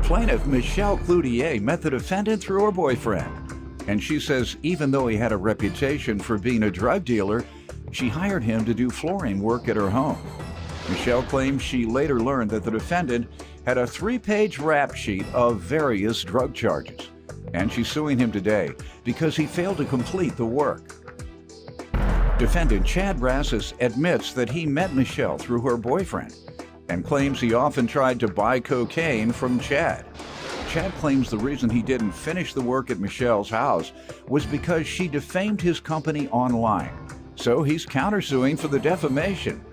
Plaintiff Michelle Cloutier met the defendant through her boyfriend, and she says even though he had a reputation for being a drug dealer, she hired him to do flooring work at her home. Michelle claims she later learned that the defendant had a 3-page rap sheet of various drug charges, and she's suing him today because he failed to complete the work. Defendant Chad Rassis admits that he met Michelle through her boyfriend and claims he often tried to buy cocaine from Chad. Chad claims the reason he didn't finish the work at Michelle's house was because she defamed his company online. So he's countersuing for the defamation.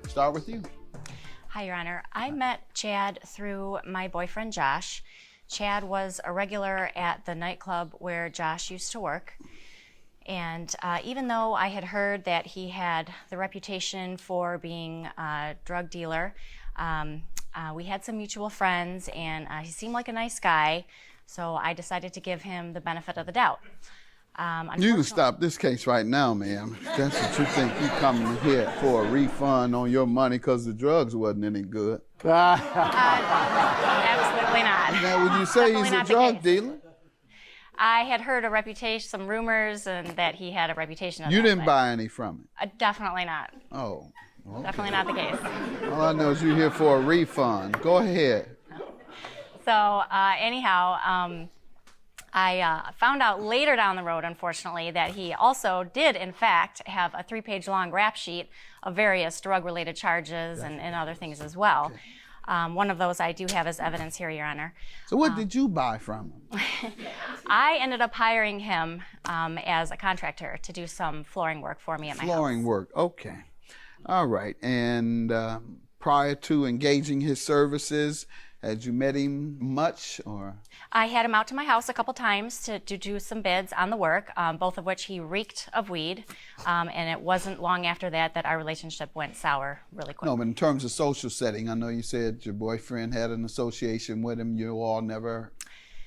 Start with you. Hi, Your Honor. I met Chad through my boyfriend, Josh. Chad was a regular at the nightclub where Josh used to work. And even though I had heard that he had the reputation for being a drug dealer, we had some mutual friends, and he seemed like a nice guy, so I decided to give him the benefit of the doubt. You can stop this case right now, ma'am. That's what you think. You coming here for a refund on your money because the drugs wasn't any good. Absolutely not. Now, would you say he's a drug dealer? I had heard a reputation, some rumors, and that he had a reputation of You that, didn't buy any from it? Definitely not. Oh. Okay. Definitely not the case. All I know is you're here for a refund. Go ahead. So anyhow, I found out later down the road, unfortunately, that he also did, in fact, have a 3-page long rap sheet of various drug-related charges and other things as well. Okay. One of those I do have as evidence here, Your Honor. So what did you buy from him? I ended up hiring him as a contractor to do some flooring work for me at my house. Flooring work, okay. All right, and prior to engaging his services, had you met him much, or? I had him out to my house a couple times to do some bids on the work, both of which he reeked of weed, and it wasn't long after that that our relationship went sour really quick. No, but in terms of social setting, I know you said your boyfriend had an association with him. You all never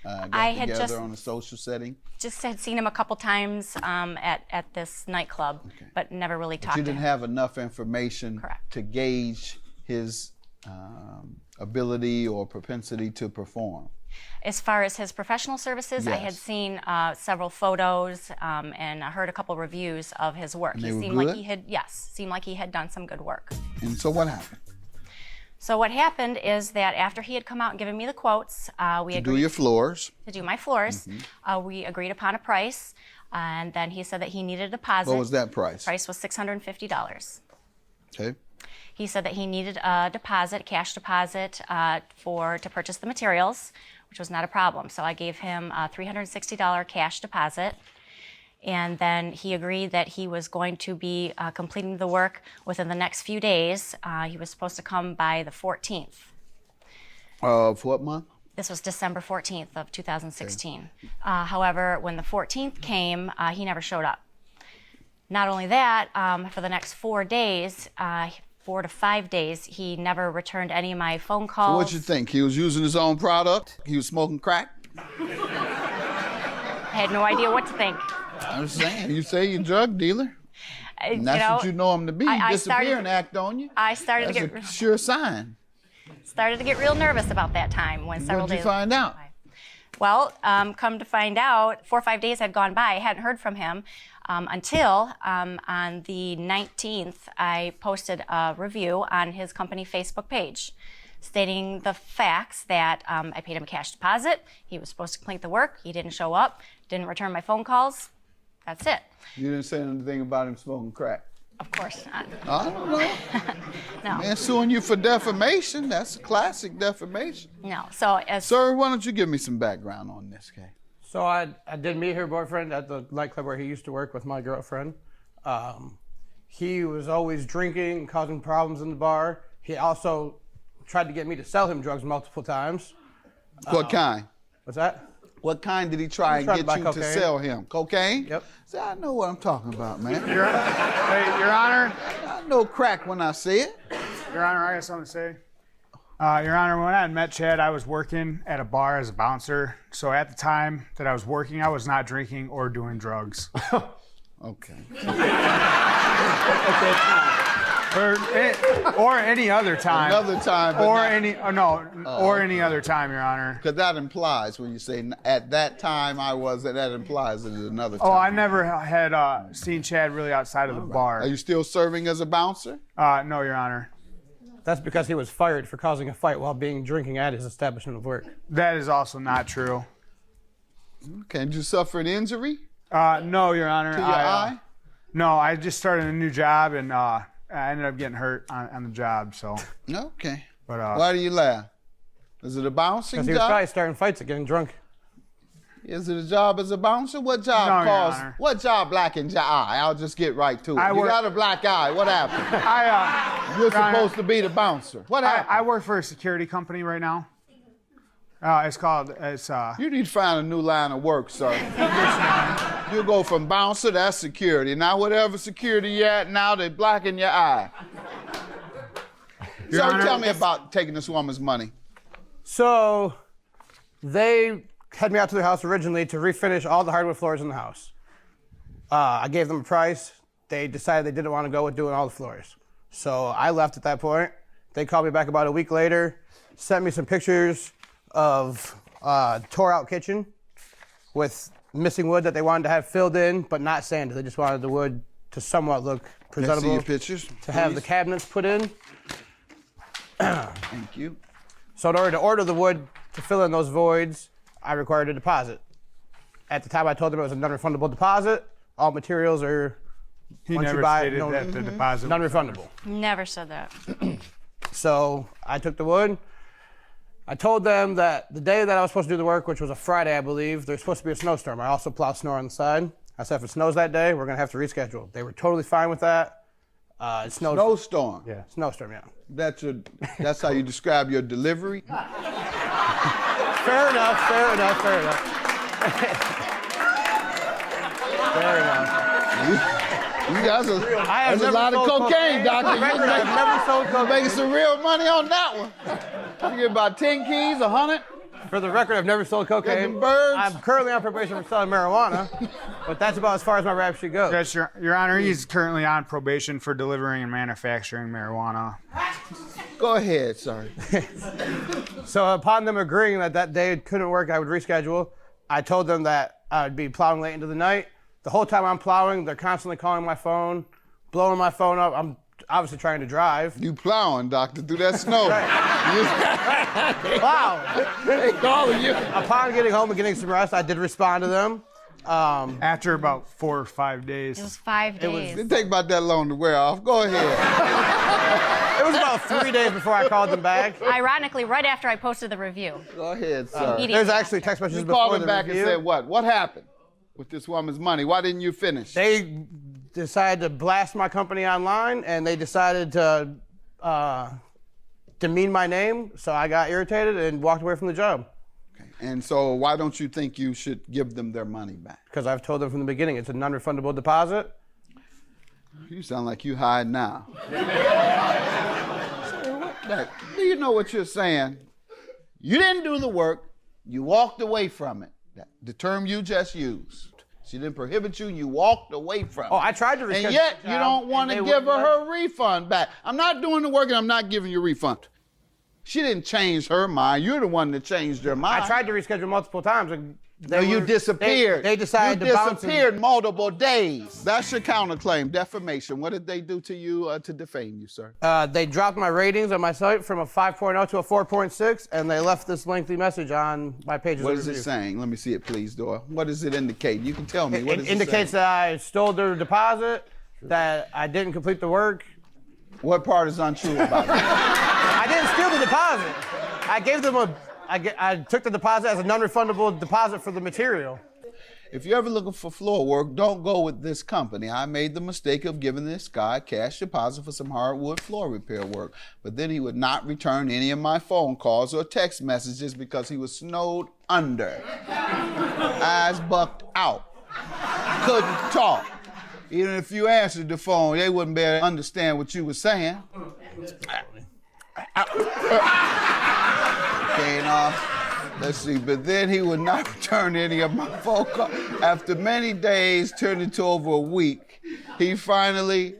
got together on a social setting? Just had seen him a couple times at this nightclub, okay, but never really talked to him. You didn't have enough information to gauge his ability or propensity to perform. As far as his professional services, yes. I had seen several photos and I heard a couple reviews of his work. And he they seemed were good? like he had, yes, seemed like he had done some good work. And so what happened? So what happened is that after he had come out and given me the quotes, we agreed to do your floors. To do my floors. Mm-hmm. We agreed upon a price, and then he said that he needed a deposit. What was that price? The price was $650. Okay. He said that he needed a deposit, cash deposit, to purchase the materials, which was not a problem. So I gave him a $360 cash deposit, and then he agreed that he was going to be completing the work within the next few days. He was supposed to come by the 14th. Of what month? This was December 14th of 2016. Okay. However, when the 14th came, he never showed up. Not only that, for the next 4 days, 4 to 5 days, he never returned any of my phone calls. So what you think? He was using his own product? He was smoking crack? I had no idea what to think. I'm saying, you say you're a drug dealer. And that's what you know him to be. He disappear and act on you. I started to get... That's a sure sign. Started to get real nervous about that time when several days... What did you find out? Well, come to find out, 4 or 5 days had gone by. I hadn't heard from him until on the 19th, I posted a review on his company Facebook page stating the facts that I paid him a cash deposit. He was supposed to complete the work. He didn't show up, didn't return my phone calls. That's it. You didn't say anything about him smoking crack? Of course not. I don't know. No. Man, suing you for defamation, that's classic defamation. No, so as... Sir, why don't you give me some background on this case? So I did meet her boyfriend at the nightclub where he used to work with my girlfriend. He was always drinking and causing problems in the bar. He also tried to get me to sell him drugs multiple times. What kind? What's that? What kind did he try and get you to sell him? Cocaine? Yep. See, I know what I'm talking about, man. Your Honor. I know crack when I see it. Your Honor, I got something to say. Your Honor, when I had met Chad, I was working at a bar as a bouncer. So at the time that I was working, I was not drinking or doing drugs. Okay. Or any other time. Another time, but Or not- any, or any other time, Your Honor. Because that implies, when you say at that time I wasn't, that implies it is another time. Oh, I never had seen Chad really outside of the bar. Are you still serving as a bouncer? No, Your Honor. That's because he was fired for causing a fight while drinking at his establishment of work. That is also not true. Okay, did you suffer an injury No, Your Honor. to your eye? No, I just started a new job and I ended up getting hurt on the job. So, Okay. but Why do you laugh? Is it a bouncing Because he was job? probably starting fights and getting drunk. Is it a job as a bouncer? What job No, Your caused? Honor. What job blackened your eye? I'll just get right to it. I You work- got a black eye. What happened? You're Your Honor, supposed to be the bouncer. What happened? I work for a security company right now. It's You need to find a new line of work, sir. You go from bouncer, that's security. Now whatever security you're at, now they blacken your eye. Your Sir, Honor, tell me about taking this woman's money. So they had me out to their house originally to refinish all the hardwood floors in the house. I gave them a price. They decided they didn't want to go with doing all the floors. So I left at that point. They called me back about a week later, sent me some pictures of tore out kitchen with missing wood that they wanted to have filled in but not sanded. They just wanted the wood to somewhat look Let's see presentable. your pictures. To have the please. cabinets put in. Thank you. So in order to order the wood to fill in those voids, I required a deposit. At the time, I told them it was a non-refundable deposit. All materials are he once you never buy it, stated no- that the deposit. was- non-refundable. Never said that. So I took the wood. I told them that the day that I was supposed to do the work, which was a Friday, I believe, there's supposed to be a snowstorm. I also plow snow on the side. I said, if it snows that day, we're going to have to reschedule. They were totally fine with that. It snowed. Snowstorm. Yeah, snowstorm, yeah. That's how you describe your delivery? Fair enough, fair enough, fair enough. Fair enough. You guys are, I have there's a never lot of sold cocaine, doctor. For the record, I've never sold You're cocaine. making some real money on that one. You get about 10 keys, 100. For the record, I've never sold cocaine. Getting birds. I'm currently on probation for selling marijuana, but that's about as far as my rap sheet goes. Yes, Your Honor, he's currently on probation for delivering and manufacturing marijuana. Go ahead, sir. So upon them agreeing that that day couldn't work, I would reschedule. I told them that I would be plowing late into the night. The whole time I'm plowing, they're constantly calling my phone, blowing my phone up. I'm obviously trying to drive. You plowing, doctor, through that snow. Wow. They calling you. Upon getting home and getting some rest, I did respond to them. After about 4 or 5 days. It was 5 days. It take about that long to wear off. Go ahead. It was about 3 days before I called them back. Ironically, right after I posted the review. Go ahead, sir. Immediately There's actually after. text messages You before called the him back review. and said what? What happened with this woman's money? Why didn't you finish? They decided to blast my company online, and they decided to demean my name, so I got irritated and walked away from the job. And so why don't you think you should give them their money back? Because I've told them from the beginning it's a non-refundable deposit. You sound like you hide now. Do you know what you're saying? You didn't do the work. You walked away from it. The term you just used. She didn't prohibit you. You walked away from it. Oh, I tried to reschedule And yet the you job, don't want and to they give wouldn't her refund back. I'm not doing the work and I'm not giving you a refund. She didn't change her mind. You're the one that changed her mind. I tried to reschedule multiple times. And No, you disappeared. They decided you to bounce. disappeared multiple days. That's your counterclaim, defamation. What did they do to you to defame you, sir? They dropped my ratings on my site from a 5.0 to a 4.6, and they left this lengthy message on my pages. What of is it review. saying? Let me see it, please, Dora. What does it indicate? You can tell me. What It does indicates it say? that I stole their deposit, that I didn't complete the work. What part is untrue about it? I didn't steal the deposit. I gave them I took the deposit as a non-refundable deposit for the material. If you're ever looking for floor work, don't go with this company. I made the mistake of giving this guy a cash deposit for some hardwood floor repair work, but then he would not return any of my phone calls or text messages because he was snowed under, eyes bucked out, couldn't talk. Even if you answered the phone, they wouldn't be able to understand what you were saying. Okay, now, let's see. But then he would not return any of my phone calls. After many days, turned into over a week, he finally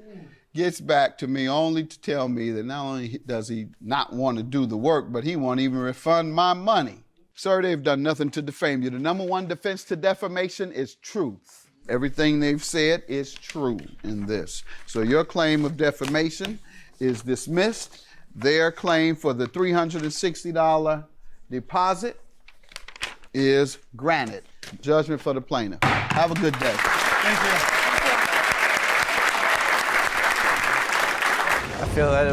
gets back to me only to tell me that not only does he not want to do the work, but he won't even refund my money. Sir, they've done nothing to defame you. The number one defense to defamation is truth. Everything they've said is true in this. So your claim of defamation is dismissed. Their claim for the $360 deposit is granted. Judgment for the plaintiff. Have a good day. Thank you. I feel that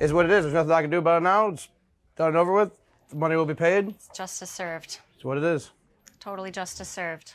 is what it is. There's nothing I can do about it now. It's done and over with. The money will be paid. Justice served. It's what it is. Totally justice served.